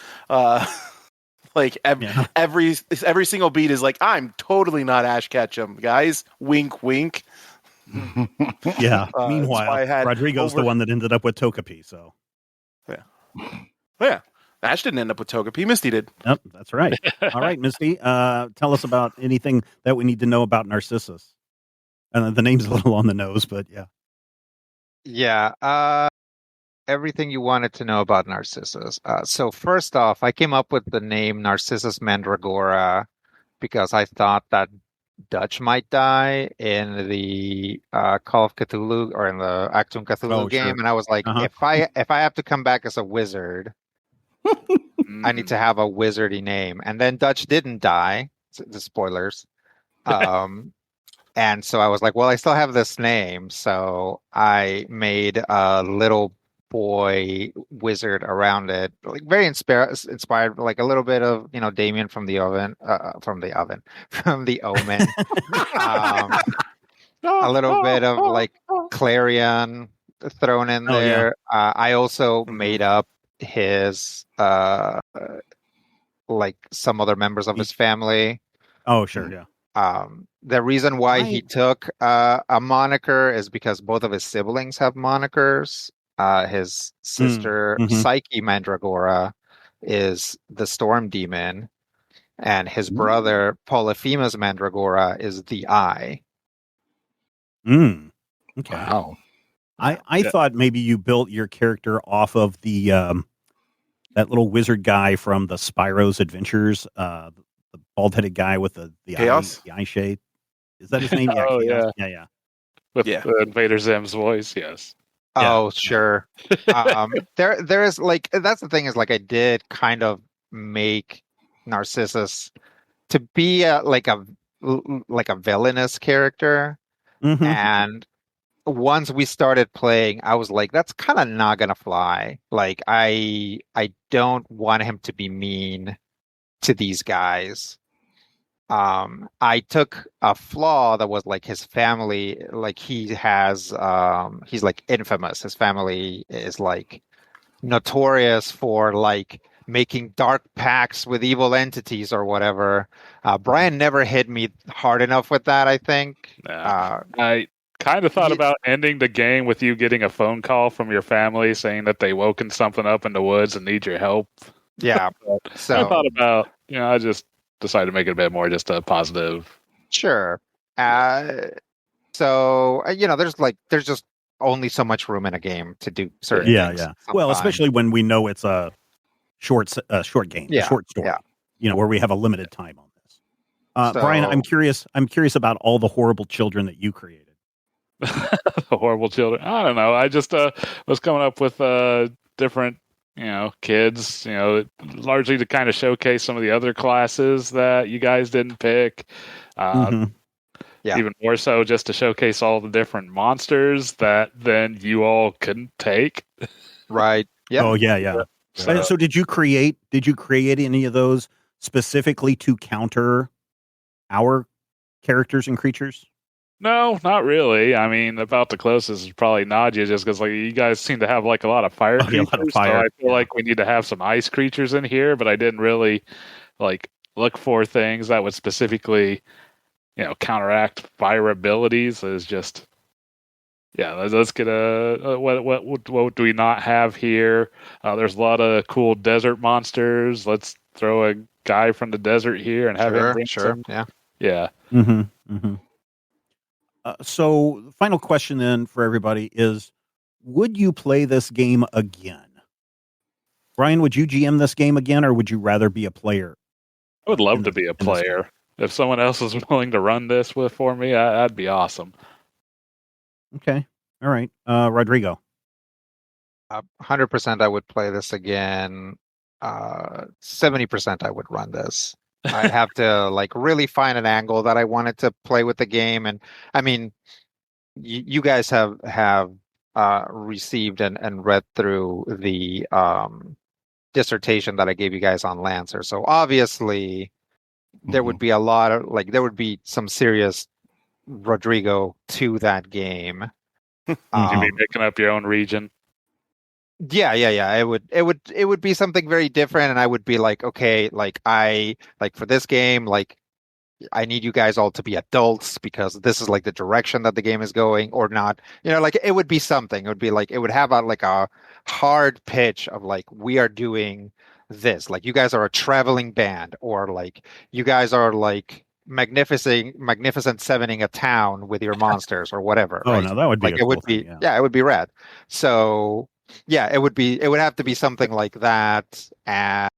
Like every single beat is like, I'm totally not Ash Ketchum, guys. Wink, wink. Yeah. Meanwhile, Rodrigo's the one that ended up with Togepi. So, yeah. Ash didn't end up with Togepi. Misty did. Yep, that's right. All right, Misty. Tell us about anything that we need to know about Narcissus. The name's a little on the nose, but yeah. Yeah. Everything you wanted to know about Narcissus. So first off, I came up with the name Narcissus Mandragora because I thought that Dutch might die in the Call of Cthulhu or in the Actum Cthulhu game, sure. And I was like, if I have to come back as a wizard, I need to have a wizardy name. And then Dutch didn't die. The spoilers. And so I was like, well, I still have this name, so I made a little boy wizard around it, like very inspired, like a little bit of Damien from the Omen, a little bit of like Clarion thrown in there. Yeah. I also made up his like some other members of his family. Oh, sure, yeah. The reason why he took a moniker is because both of his siblings have monikers. His sister Psyche Mandragora is the storm demon, and his brother Polyphemus Mandragora is the eye. Okay. Wow. I thought maybe you built your character off of the that little wizard guy from the Spyro's Adventures, the bald-headed guy with the eye shade. Is that his name? Yeah. With Invader Zim's voice, yes. Oh, sure. There is like, that's the thing is like I did kind of make Narcissus to be like a villainous character. Mhm. And once we started playing, I was like, that's kind of not gonna fly. Like, I don't want him to be mean to these guys. I took a flaw that was like his family, like he's like infamous. His family is like notorious for like making dark pacts with evil entities or whatever. Brian never hit me hard enough with that, I think. I kind of thought Ye- about ending the game with you getting a phone call from your family saying that they woken something up in the woods and need your help. yeah. But I So thought about, I just decided to make it a bit more just a positive. sure. There's just only so much room in a game to do certain Yeah, things. yeah. Well, sometimes. especially when we know it's a short game, a Yeah, short story. yeah. Where we have a limited time on this. Brian, I'm So- curious. I'm curious about all the horrible children that you created. Horrible children. I don't know. I just was coming up with different, kids, largely to kind of showcase some of the other classes that you guys didn't pick. Mhm. Yeah. Even more so just to showcase all the different monsters that then you all couldn't take. Right. Yeah. Oh yeah. So did you create any of those specifically to counter our characters and creatures? No, not really. I mean, about the closest is probably Nadia, just because you guys seem to have a lot of fire creatures. A lot of fire. So I feel like we need to have some ice creatures in here, but I didn't really look for things that would specifically, counteract fire abilities. It's just, let's get what do we not have here? There's a lot of cool desert monsters. Let's throw a guy from the desert here and have him bring some. Yeah. Yeah. Mm-hmm. Mm-hmm. So the final question then for everybody is, would you play this game again? Brian, would you GM this game again, or would you rather be a player? I would love to be a player. If someone else is willing to run this for me, that'd be awesome. Okay. All right. Rodrigo. 100% I would play this again. 70% I would run this. I'd have to really find an angle that I wanted to play with the game. And I mean, you guys have received and read through the dissertation that I gave you guys on Lancer. So obviously there would be a lot of there would be some serious Rodrigo to that game. You'd be picking up your own region. Yeah. It would be something very different, and I would be okay, for this game, I need you guys all to be adults because this is the direction that the game is going, or not. It would be something. It would be it would have a hard pitch of we are doing this. You guys are a traveling band, or you guys are magnificent sevening a town with your monsters or whatever. Oh right? no, that would be it would be it would be rad. So yeah, it would have to be something like that, and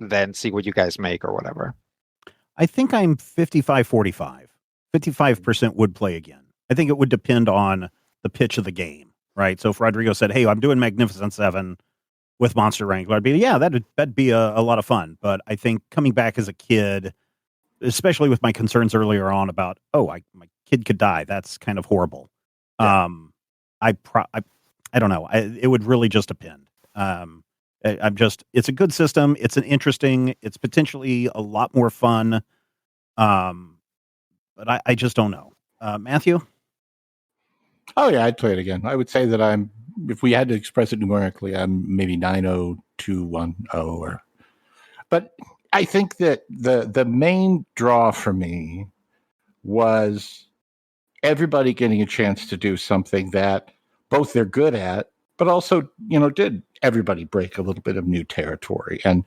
then see what you guys make or whatever. I think I'm 55-45. 55% would play again. I think it would depend on the pitch of the game, right? So if Rodrigo said, "Hey, I'm doing Magnificent 7 with Monster Wrangler," I'd be, yeah, that'd be a lot of fun. But I think coming back as a kid, especially with my concerns earlier on about, my kid could die, that's kind of horrible. Yeah. I don't know. It would really just depend. It's a good system. It's it's potentially a lot more fun. But I just don't know. Matthew? Oh yeah, I'd play it again. I would say that if we had to express it numerically, I'm maybe 90210 but I think that the main draw for me was everybody getting a chance to do something that both they're good at, but also, did everybody break a little bit of new territory. And,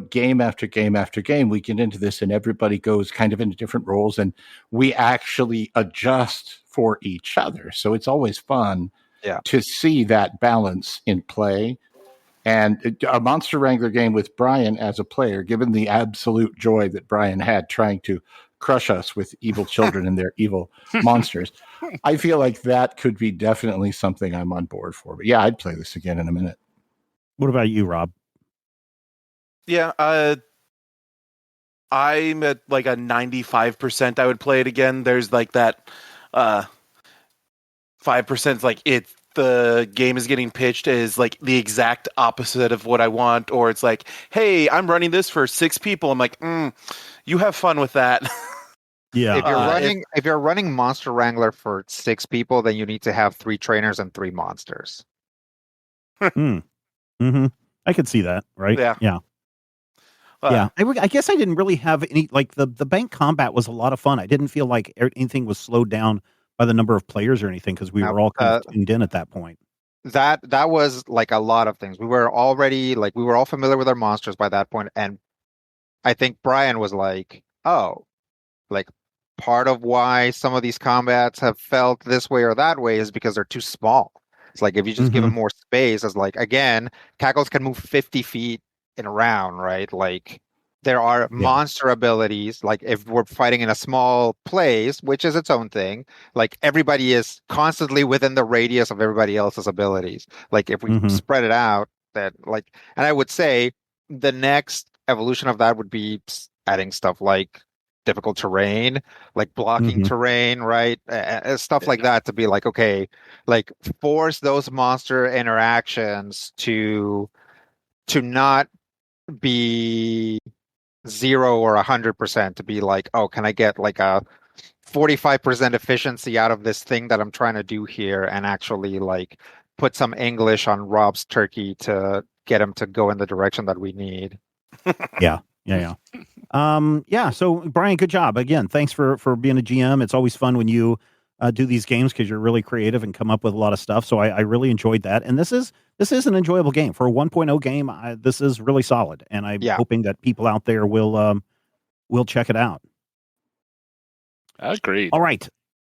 game after game after game, we get into this and everybody goes kind of into different roles and we actually adjust for each other. So it's always fun to see that balance in play. And a Monster Wrangler game with Brian as a player, given the absolute joy that Brian had trying to crush us with evil children and their evil monsters, I feel like that could be definitely something I'm on board for. But yeah, I'd play this again in a minute. What about you, Rob? Yeah, I'm at a 95%. I would play it again. There's that 5% like the game is getting pitched as like the exact opposite of what I want, or it's like, hey, I'm running this for 6 people. I'm like, you have fun with that. Yeah. If you're running Monster Wrangler for 6 people, then you need to have 3 trainers and 3 monsters. I could see that, right? Yeah. Yeah. I guess I didn't really have any, like, the bank combat was a lot of fun. I didn't feel like anything was slowed down by the number of players or anything, because we were all kind of tuned in at that point. That was like a lot of things. We were all familiar with our monsters by that point, and I think Brian was like, oh, like part of why some of these combats have felt this way or that way is because they're too small. It's like if you just give them more space, as like, again, Cackles can move 50 feet in a round, right? Like there are monster abilities, like if we're fighting in a small place, which is its own thing, like everybody is constantly within the radius of everybody else's abilities. Like if we spread it out, that like, and I would say the next evolution of that would be adding stuff like difficult terrain, like blocking terrain, right? Stuff like that, to be like, okay, like force those monster interactions to not be 0 or 100%, to be like, oh, can I get like a 45% efficiency out of this thing that I'm trying to do here, and actually like put some English on Rob's turkey to get him to go in the direction that we need. Yeah. So Brian, good job again. Thanks for being a GM. It's always fun when you do these games, because you're really creative and come up with a lot of stuff. So I really enjoyed that. And this is an enjoyable game for a 1.0 game. This is really solid, and I'm hoping that people out there will check it out. Agreed. All right.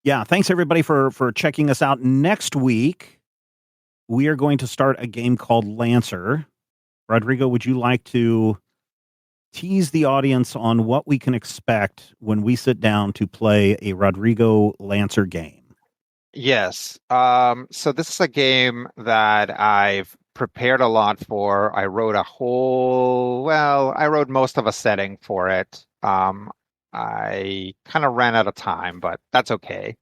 Yeah. Thanks everybody for checking us out. Next week, we are going to start a game called Lancer. Rodrigo, would you like to tease the audience on what we can expect when we sit down to play a Rodrigo Lancer game? Yes. So this is a game that I've prepared a lot for. I wrote most of a setting for it. I kind of ran out of time, but that's okay.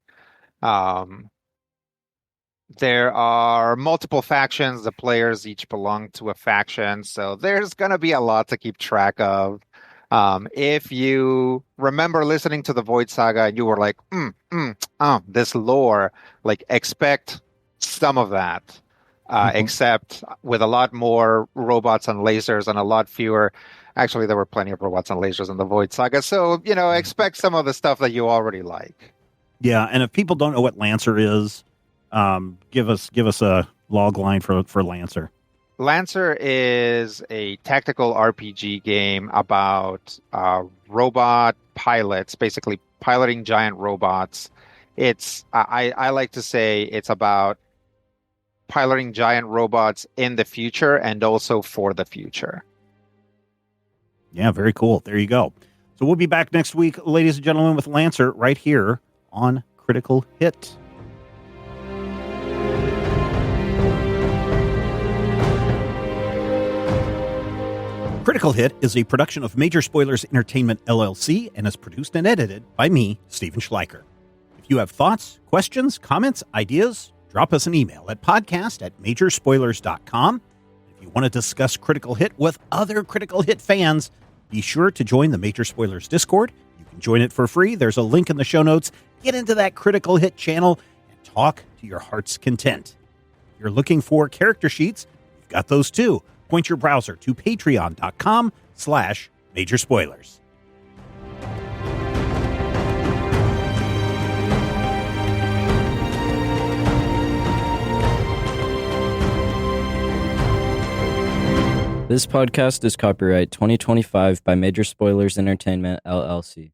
There are multiple factions. The players each belong to a faction, so there's going to be a lot to keep track of. If you remember listening to the Void Saga and you were like, this lore, like expect some of that, except with a lot more robots and lasers and a lot fewer. Actually, there were plenty of robots and lasers in the Void Saga, so, expect some of the stuff that you already like. Yeah, and if people don't know what Lancer is, give us a log line for Lancer. Lancer is a tactical RPG game about robot pilots, basically piloting giant robots. I like to say it's about piloting giant robots in the future and also for the future. Yeah, very cool. There you go. So we'll be back next week, ladies and gentlemen, with Lancer right here on Critical Hit. Critical Hit is a production of Major Spoilers Entertainment, LLC, and is produced and edited by me, Steven Schleicher. If you have thoughts, questions, comments, ideas, drop us an email at podcast@majorspoilers.com. If you want to discuss Critical Hit with other Critical Hit fans, be sure to join the Major Spoilers Discord. You can join it for free. There's a link in the show notes. Get into that Critical Hit channel and talk to your heart's content. If you're looking for character sheets, we've got those too. Point your browser to patreon.com/majorspoilers. This podcast is copyright 2025 by Major Spoilers Entertainment, LLC.